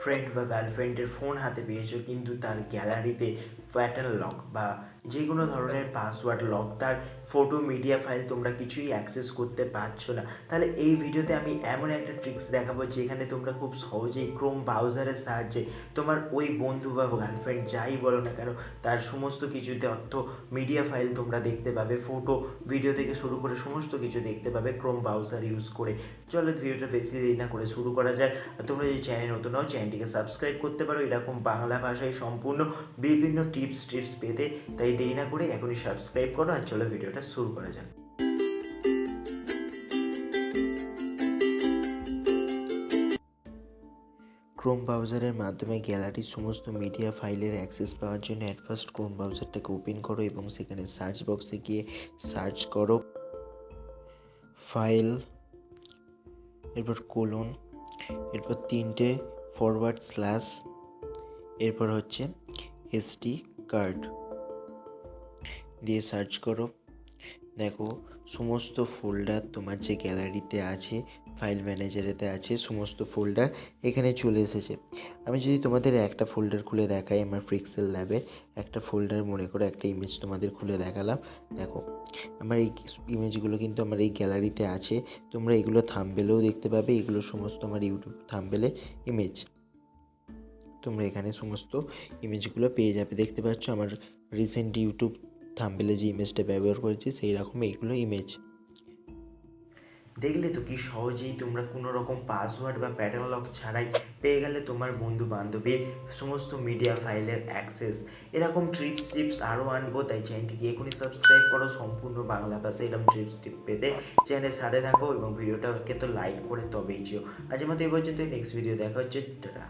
Friend বা গার্লফ্রেন্ডের phone হাতে পেয়েছো কিন্তু তার গ্যালারিতে প্যাটার্ন লক বা যে কোনো ধরনের পাসওয়ার্ড লক, তার ফটো মিডিয়া ফাইল তোমরা কিছুই অ্যাক্সেস করতে পারছো না, তাহলে এই ভিডিওতে আমি এমন একটা ট্রিক্স দেখাবো যেখানে তোমরা খুব সহজেই ক্রোম ব্রাউজারের সাহায্যে তোমার ওই বন্ধু বা গার্লফ্রেন্ড যাই বলো না কেন তার সমস্ত কিছু তথ্য মিডিয়া ফাইল তোমরা দেখতে পাবে, ফটো ভিডিও থেকে শুরু করে সমস্ত কিছু দেখতে পাবে ক্রোম ব্রাউজার ইউজ করে। চলো ভিডিওটা বেশি দেরি না করে শুরু করা যায়। আর তোমরা যদি চ্যানেল নতুন হও চ্যানেলটিকে সাবস্ক্রাইব করতে পারো এরকম বাংলা ভাষায় সম্পূর্ণ বিভিন্ন টিপস পেতে। তাই দেরি না করে এখনই সাবস্ক্রাইব করো আর চলো ভিডিওটা শুরু করা যাক। ক্রোম ব্রাউজারের মাধ্যমে গ্যালারির সমস্ত মিডিয়া ফাইলের অ্যাক্সেস পাওয়ার জন্য অ্যাট ফার্স্ট ক্রোম ব্রাউজারটাকে ওপেন করো এবং সেখানে সার্চ বক্সে গিয়ে সার্চ করো ফাইল, এরপর কোলন, এরপর 3টে ফরওয়ার্ড স্ল্যাশ, এরপর হচ্ছে এসডি কার্ড দিয়ে সার্চ করো। দেখো সমস্ত ফোল্ডার তোমার যে গ্যালারিতে আছে, ফাইল ম্যানেজারেতে আছে, সমস্ত ফোল্ডার এখানে চলে এসেছে। আমি যদি তোমাদের একটা ফোল্ডার খুলে দেখাই, আমার পিক্সেল ল্যাবে একটা ফোল্ডার মনে করে একটা ইমেজ তোমাদের খুলে দেখালাম। দেখো আমার এই ইমেজগুলো কিন্তু আমার এই গ্যালারিতে আছে, তোমরা এগুলো থাম্বনেলেও দেখতে পাবে, এগুলো সমস্ত আমার ইউটিউব থাম্বনেলের ইমেজ। তোমরা এখানে সমস্ত ইমেজগুলো পেয়ে যাবে, দেখতে পাচ্ছ আমার রিসেন্ট ইউটিউব থাম্বনেলে যে ইমেজটা ব্যবহার করেছি সেই রকম এইগুলো ইমেজ। দেখলে তো কি সহজেই তোমরা কোনো রকম পাসওয়ার্ড বা প্যাটার্ন লক ছাড়াই পেয়ে গেলে তোমার বন্ধু বান্ধবীর সমস্ত মিডিয়া ফাইলের অ্যাক্সেস। এরকম টিপস আরও আনবো, তাই চ্যানেলটিকে এখনই সাবস্ক্রাইব করো সম্পূর্ণ বাংলা ভাষায় এরকম টিপ পেতে। চ্যানেলের সাথে থাকো এবং ভিডিওটাকে তো লাইক করে তবেই যেও। আজকের মতো এই পর্যন্ত, নেক্সট ভিডিও দেখা হচ্ছে। টাটা।